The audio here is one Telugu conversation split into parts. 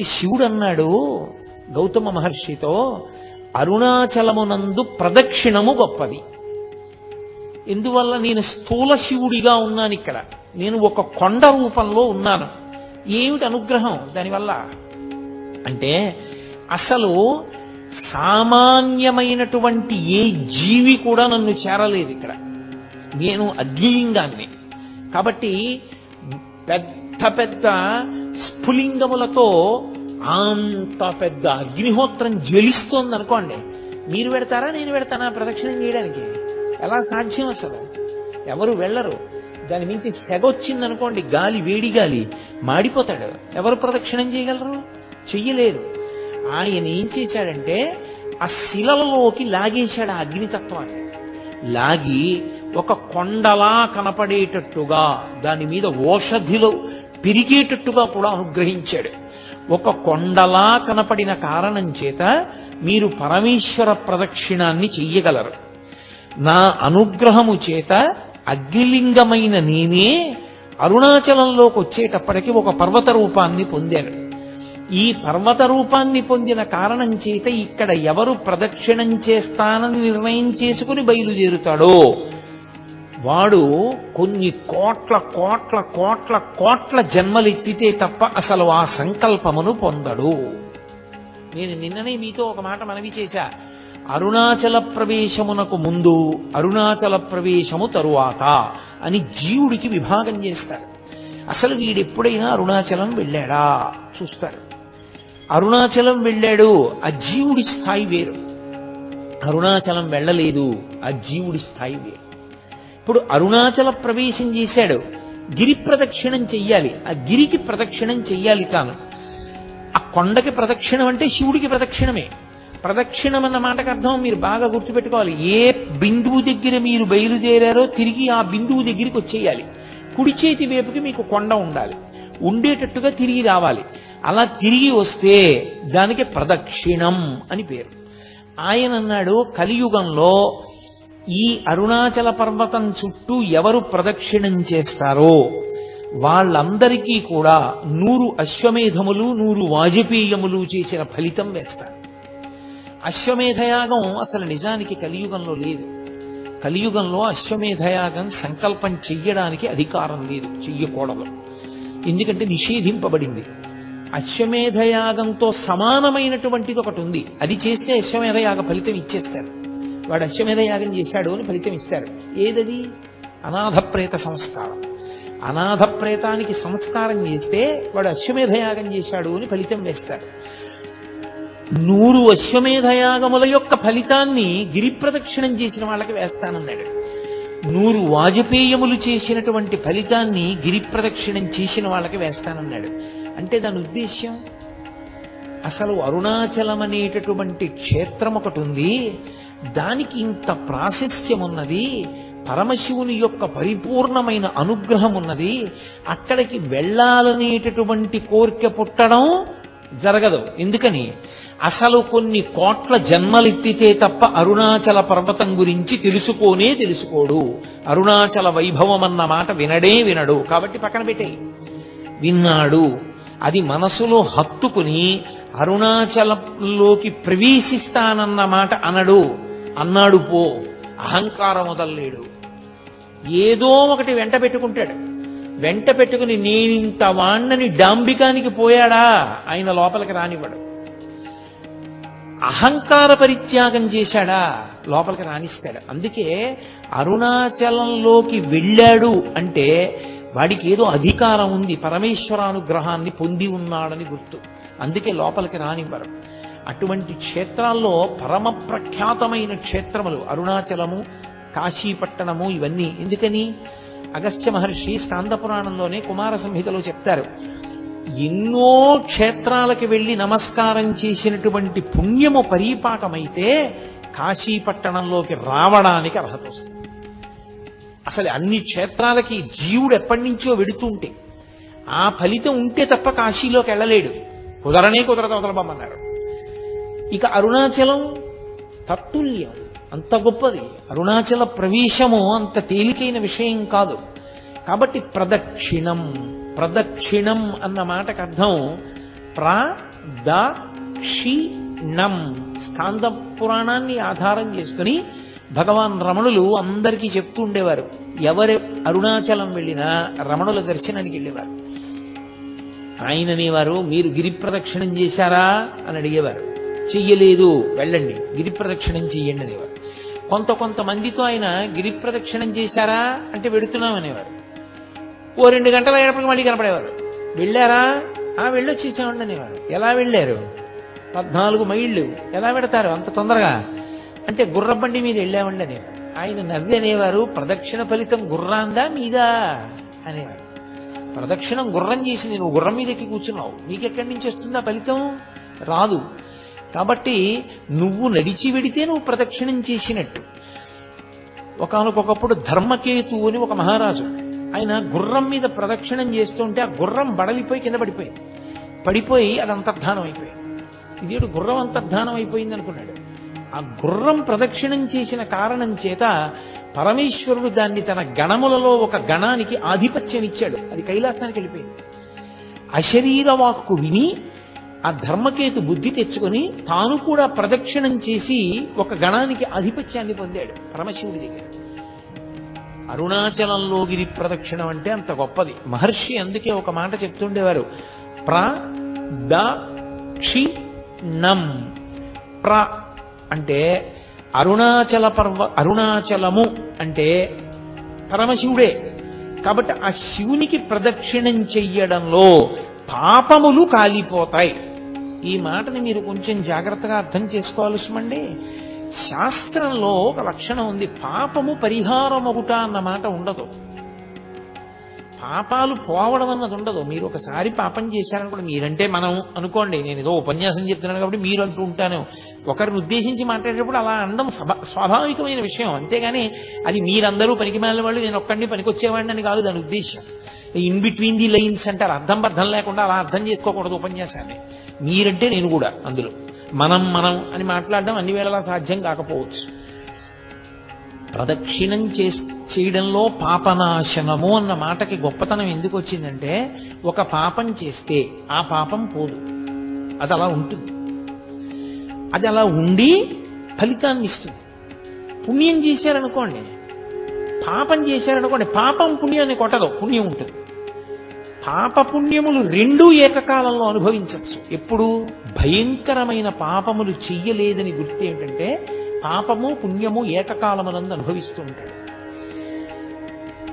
కాబట్టి శివుడు అన్నాడు గౌతమ మహర్షితో, అరుణాచలమునందు ప్రదక్షిణము గొప్పది. ఎందువల్ల? నేను స్థూల శివుడిగా ఉన్నాను ఇక్కడ, నేను ఒక కొండ రూపంలో ఉన్నాను. ఏమిటి అనుగ్రహం దానివల్ల అంటే, అసలు సామాన్యమైనటువంటి ఏ జీవి కూడా నన్ను చేరలేదు ఇక్కడ. నేను అగ్నిలింగాన్ని. కాబట్టి పెద్ద పెద్ద స్ఫులింగములతో అంత పెద్ద అగ్నిహోత్రం జ్వలిస్తోంది అనుకోండి, మీరు పెడతారా నేను పెడతానా ప్రదక్షిణం చేయడానికి? ఎలా సాధ్యం? అసలు ఎవరు వెళ్ళరు. దాని మించి సెగొచ్చింది అనుకోండి, గాలి, వేడి గాలి, మాడిపోతాడు. ఎవరు ప్రదక్షిణం చేయగలరు? చెయ్యలేరు. ఆయన ఏం చేశాడంటే ఆ శిలలలోకి లాగేశాడు ఆ అగ్నితత్వాన్ని. లాగి ఒక కొండలా కనపడేటట్టుగా, దాని మీద ఓషధిలో పెరిగేటట్టుగా కూడా అనుగ్రహించాడు. ఒక కొండలా కనపడిన కారణం చేత మీరు పరమేశ్వర ప్రదక్షిణాన్ని చెయ్యగలరు. నా అనుగ్రహము చేత అగ్నిలింగమైన నేనే అరుణాచలంలోకి వచ్చేటప్పటికి ఒక పర్వత రూపాన్ని పొందాను. ఈ పర్వత రూపాన్ని పొందిన కారణం చేత ఇక్కడ ఎవరు ప్రదక్షిణం చేస్తానని నిర్ణయం చేసుకుని బయలుదేరుతాడో వాడు కొన్ని కోట్ల కోట్ల కోట్ల కోట్ల జన్మలెత్తితే తప్ప అసలు ఆ సంకల్పమును పొందడు. నేను నిన్ననే మీతో ఒక మాట మనవి చేశా. అరుణాచల ప్రవేశమునకు ముందు, అరుణాచల ప్రవేశము తరువాత అని జీవుడికి విభాగం చేస్తారు. అసలు వీడెప్పుడైనా అరుణాచలం వెళ్ళాడా చూస్తారు. అరుణాచలం వెళ్ళాడు, ఆ జీవుడి స్థాయి వేరు. అరుణాచలం వెళ్ళలేదు, ఆ జీవుడి స్థాయి వేరు. ఇప్పుడు అరుణాచల ప్రవేశం చేశాడు, గిరి ప్రదక్షిణం చెయ్యాలి, ఆ గిరికి ప్రదక్షిణం చెయ్యాలి తాను. ఆ కొండకి ప్రదక్షిణం అంటే శివుడికి ప్రదక్షిణమే. ప్రదక్షిణం అన్న మాటకు అర్థం మీరు బాగా గుర్తుపెట్టుకోవాలి. ఏ బిందువు దగ్గర మీరు బయలుదేరారో తిరిగి ఆ బిందువు దగ్గరికి వచ్చేయాలి. కుడి చేతి వైపుకి మీకు కొండ ఉండాలి, ఉండేటట్టుగా తిరిగి రావాలి. అలా తిరిగి వస్తే దానికి ప్రదక్షిణం అని పేరు. ఆయన అన్నాడు, కలియుగంలో ఈ అరుణాచల పర్వతం చుట్టూ ఎవరు ప్రదక్షిణం చేస్తారో వాళ్ళందరికీ కూడా 100 అశ్వమేధములు 100 వాజపేయములు చేసిన ఫలితం వేస్తారు. అశ్వమేధయాగం అసలు నిజానికి కలియుగంలో లేదు. కలియుగంలో అశ్వమేధయాగం సంకల్పం చెయ్యడానికి అధికారం లేదు, చెయ్యకూడదు. ఎందుకంటే నిషేధింపబడింది. అశ్వమేధయాగంతో సమానమైనటువంటిది ఒకటి ఉంది, అది చేస్తే అశ్వమేధయాగ ఫలితం ఇచ్చేస్తారు. వాడు అశ్వమేధయాగం చేశాడు అని ఫలితం ఇస్తారు. ఏదది? అనాథ ప్రేత సంస్కారం. అనాథ ప్రేతానికి సంస్కారం చేస్తే వాడు అశ్వమేధయాగం చేశాడు అని ఫలితం వేస్తారు. 100 అశ్వమేధయాగముల యొక్క ఫలితాన్ని గిరి ప్రదక్షిణం చేసిన వాళ్ళకి వేస్తానన్నాడు. 100 వాజపేయములు చేసినటువంటి ఫలితాన్ని గిరి ప్రదక్షిణం చేసిన వాళ్ళకి వేస్తానన్నాడు. అంటే దాని ఉద్దేశ్యం, అసలు అరుణాచలం అనేటటువంటి క్షేత్రం ఒకటి ఉంది, దానికి ఇంత ప్రాశస్త్యం ఉన్నది, పరమశివుని యొక్క పరిపూర్ణమైన అనుగ్రహం ఉన్నది, అక్కడికి వెళ్ళాలనేటటువంటి కోరిక పుట్టడం జరగదు. ఎందుకని? అసలు కొన్ని కోట్ల జన్మలెత్తితే తప్ప అరుణాచల పర్వతం గురించి తెలుసుకోడు. అరుణాచల వైభవం అన్న మాట వినడు. కాబట్టి పక్కన పెట్టేయి. విన్నాడు, అది మనసులో హత్తుకుని అరుణాచలంలోకి ప్రవేశిస్తానన్న మాట అన్నాడు పో, అహంకారం వదల్లేడు. ఏదో ఒకటి వెంట పెట్టుకుంటాడు. వెంట పెట్టుకుని నేనింత వాణ్ణని డాంబికానికి పోయాడా ఆయన లోపలికి రానివ్వడు. అహంకార పరిత్యాగం చేశాడా లోపలికి రానిస్తాడు. అందుకే అరుణాచలంలోకి వెళ్ళాడు అంటే వాడికి ఏదో అధికారం ఉంది, పరమేశ్వరానుగ్రహాన్ని పొంది ఉన్నాడని గుర్తు. అందుకే లోపలికి రానివ్వరు. అటువంటి క్షేత్రాల్లో పరమ ప్రఖ్యాతమైన క్షేత్రములు అరుణాచలము, కాశీపట్టణము, ఇవన్నీ. ఎందుకని? అగస్త్య మహర్షి స్కాంద పురాణంలోనే కుమార సంహితలో చెప్తారు, ఎన్నో క్షేత్రాలకు వెళ్ళి నమస్కారం చేసినటువంటి పుణ్యము పరిపాకమైతే కాశీపట్టణంలోకి రావడానికి అర్హత వస్తుంది. అసలు అన్ని క్షేత్రాలకి జీవుడు ఎప్పటి నుంచో వెడుతుంటే ఆ ఫలితం ఉంటే తప్ప కాశీలోకి వెళ్ళలేడు. కుదరదు, వదలబమ్మన్నారు. ఇక అరుణాచలం తత్తుల్యం, అంత గొప్పది. అరుణాచల ప్రవేశము అంత తేలికైన విషయం కాదు. కాబట్టి ప్రదక్షిణం అన్న మాటకు అర్థం ప్రదక్షిణం. స్కాంద పురాణాన్ని ఆధారం చేసుకుని భగవాన్ రమణులు అందరికీ చెప్తూ ఉండేవారు. ఎవరు అరుణాచలం వెళ్ళినా రమణుల దర్శనానికి వెళ్ళేవారు. ఆయన అనేవారు, మీరు గిరి ప్రదక్షిణం చేశారా అని అడిగేవారు. చెయ్యలేదు, వెళ్ళండి గిరి ప్రదక్షిణం చెయ్యండి అనేవారు. కొంతమందితో ఆయన గిరి ప్రదక్షిణం చేశారా అంటే వెడుతున్నాం అనేవారు. ఓ 2 గంటలు అయ్యేటప్పటికి మళ్ళీ కనపడేవారు. వెళ్ళారా? వెళ్ళొచ్చేసామండి అనేవారు. ఎలా వెళ్ళారు? 14 మైళ్ళు. ఎలా పెడతారు అంత తొందరగా అంటే గుర్రబండి మీద వెళ్ళామండి అనేవారు. ఆయన నవ్వి అనేవారు, ప్రదక్షిణ ఫలితం గుర్రాందా మీదా అనేవారు. ప్రదక్షిణం గుర్రం చేసింది, నువ్వు గుర్రం మీద ఎక్కి కూర్చున్నావు, నీకెక్కడి నుంచి వస్తుందా ఫలితం? రాదు. కాబట్టి నువ్వు నడిచి వెడితే నువ్వు ప్రదక్షిణం చేసినట్టు. ఒకనకొకప్పుడు ధర్మకేతు అని ఒక మహారాజు, ఆయన గుర్రం మీద ప్రదక్షిణం చేస్తుంటే ఆ గుర్రం బడలిపోయి కింద పడిపోయి అది అంతర్ధానం అయిపోయింది. ఇదేడు గుర్రం అంతర్ధానం అయిపోయింది అనుకున్నాడు. ఆ గుర్రం ప్రదక్షిణం చేసిన కారణం చేత పరమేశ్వరుడు దాన్ని తన గణములలో ఒక గణానికి ఆధిపత్యం ఇచ్చాడు. అది కైలాసానికి వెళ్ళిపోయింది. అశరీర వాక్కు విని ఆ ధర్మకేతు బుద్ధి తెచ్చుకొని తాను కూడా ప్రదక్షిణం చేసి ఒక గణానికి ఆధిపత్యాన్ని పొందాడు పరమశివుడి దగ్గర. అరుణాచలంలో గిరి ప్రదక్షిణం అంటే అంత గొప్పది. మహర్షి అందుకే ఒక మాట చెప్తుండేవారు, ప్రదక్షిణం. ప్ర అంటే అరుణాచలము అంటే పరమశివుడే. కాబట్టి ఆ శివునికి ప్రదక్షిణం చెయ్యడంలో పాపములు కాలిపోతాయి. ఈ మాటని మీరు కొంచెం జాగ్రత్తగా అర్థం చేసుకోవాల్సిమండి. శాస్త్రంలో ఒక లక్షణం ఉంది, పాపము పరిహారమగుట అన్న మాట ఉండదు. పాపాలు పోవడం అన్నది ఉండదు. మీరు ఒకసారి పాపం చేశారనుకోండి, మీరంటే మనం అనుకోండి, నేను ఏదో ఉపన్యాసం చెప్తున్నాను కాబట్టి మీరు అంటూ ఉంటాను, ఒకరిని ఉద్దేశించి మాట్లాడేటప్పుడు అలా అనడం స్వాభావికమైన విషయం. అంతేగాని అది మీరందరూ పనికిమాలిన వాళ్ళు, నేను ఒక్కడిని పనికొచ్చేవాడిని అని కాదు దాని ఉద్దేశం. ఇన్ బిట్వీన్ ది లైన్స్ అంటారు, అర్థం బద్ధం లేకుండా అలా అర్థం చేసుకోకూడదు ఉపన్యాసాన్ని. మీరంటే నేను కూడా అందులో మనం అని మాట్లాడడం అన్ని వేళలా సాధ్యం కాకపోవచ్చు. ప్రదక్షిణం చేయడంలో పాపనాశనము అన్న మాటకి గొప్పతనం ఎందుకు వచ్చిందంటే, ఒక పాపం చేస్తే ఆ పాపం పోదు, అది అలా ఉంటుంది. అది అలా ఉండి ఫలితాన్ని ఇస్తుంది. పుణ్యం చేశారనుకోండి, పాపం చేశారనుకోండి, పాపం పుణ్యాన్ని కొట్టదు, పుణ్యం ఉంటుంది. పాప పుణ్యములు రెండూ ఏకకాలంలో అనుభవించవచ్చు. ఎప్పుడు? భయంకరమైన పాపములు చెయ్యలేదని గుర్తు ఏమిటంటే, పాపము పుణ్యము ఏకకాలమునందు అనుభవిస్తూ ఉంటాడు.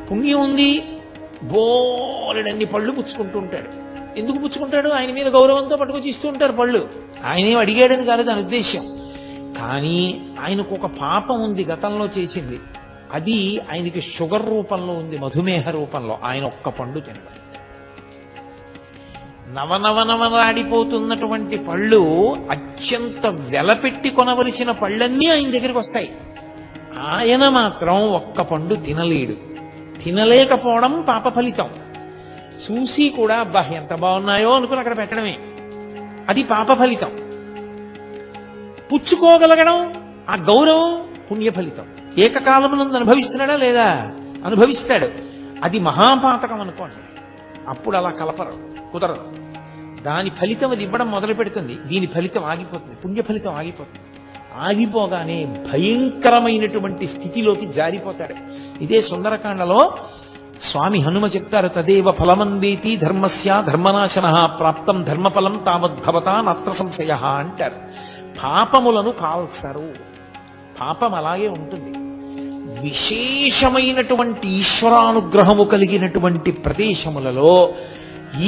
పుణ్యం ఉంది, బోలెడన్ని పళ్ళు పుచ్చుకుంటూ ఉంటాడు. ఎందుకు పుచ్చుకుంటాడు? ఆయన మీద గౌరవంతో పట్టుకొచ్చి ఇస్తూ ఉంటారు పళ్ళు. ఆయనేం అడిగాడని కాదు దాని ఉద్దేశ్యం. కానీ ఆయనకు ఒక పాపం ఉంది గతంలో చేసింది, అది ఆయనకి షుగర్ రూపంలో ఉంది, మధుమేహ రూపంలో. ఆయన ఒక్క పండు తినడు. నవనవనవలాడిపోతున్నటువంటి పళ్ళు, అత్యంత వెలపెట్టి కొనవలసిన పళ్ళన్నీ ఆయన దగ్గరికి వస్తాయి. ఆయన మాత్రం ఒక్క పండు తినలేడు. తినలేకపోవడం పాప ఫలితం. చూసి కూడా అబ్బా ఎంత బాగున్నాయో అనుకుని అక్కడ పెట్టడమే, అది పాప ఫలితం. పుచ్చుకోగలగడం, ఆ గౌరవం పుణ్య ఫలితం. ఏకకాలమునందు అనుభవిస్తున్నాడా లేదా? అనుభవిస్తాడు. అది మహాపాతకం అనుకోండి. అప్పుడు అలా కలపరు, కుదరదు. దాని ఫలితం అది ఇవ్వడం మొదలు పెడుతుంది, దీని ఫలితం ఆగిపోతుంది, పుణ్య ఫలితం ఆగిపోతుంది. ఆగిపోగానే భయంకరమైనటువంటి స్థితిలోకి జారిపోతాడు. ఇదే సుందరకాండలో స్వామి హనుమ చెప్తారు, తదేవ ఫలమన్వేతి ధర్మస్య ధర్మనాశన ప్రాప్తం ధర్మఫలం తావద్భవతా నత్ర సంశయ అంటారు. పాపములను కాల్సరు, పాపం అలాగే ఉంటుంది. విశేషమైనటువంటి ఈశ్వరానుగ్రహము కలిగినటువంటి ప్రదేశములలో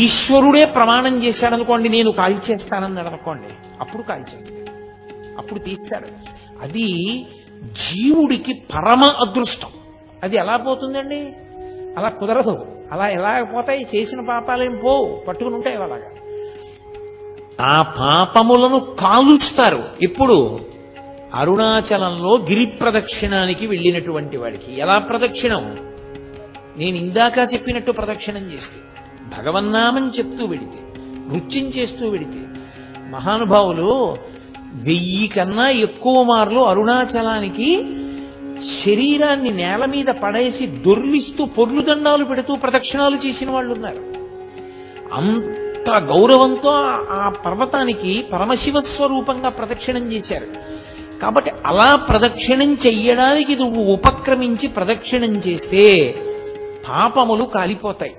ఈశ్వరుడే ప్రమాణం చేశాడనుకోండి, నేను కాల్చేస్తానన్నాడు అనుకోండి, అప్పుడు కాల్చేస్తాడు, అప్పుడు తీస్తాడు. అది జీవుడికి పరమ అదృష్టం. అది ఎలా పోతుందండి? అలా కుదరదు. అలా ఎలా పోతాయి? చేసిన పాపాలేం పోవు, పట్టుకుని ఉంటాయి అలాగా. ఆ పాపములను కాలుస్తారు. ఎప్పుడు? అరుణాచలంలో గిరి ప్రదక్షిణానికి వెళ్ళినటువంటి వాడికి. ఎలా ప్రదక్షిణం? నేను ఇందాక చెప్పినట్టు ప్రదక్షిణం చేస్తే, భగవన్నామం చెప్తూ వెడితే, నృత్యం చేస్తూ వెడితే. మహానుభావులు 1000 కన్నా ఎక్కువ మార్లు అరుణాచలానికి శరీరాన్ని నేల మీద పడేసి దొర్లిస్తూ పొర్లు దండాలు పెడుతూ ప్రదక్షిణాలు చేసిన వాళ్ళు ఉన్నారు. అంత అంత గౌరవంతో ఆ పర్వతానికి పరమశివ స్వరూపంగా ప్రదక్షిణం చేశారు. కాబట్టి అలా ప్రదక్షిణం చెయ్యడానికి నువ్వు ఉపక్రమించి ప్రదక్షిణం చేస్తే పాపములు కాలిపోతాయి.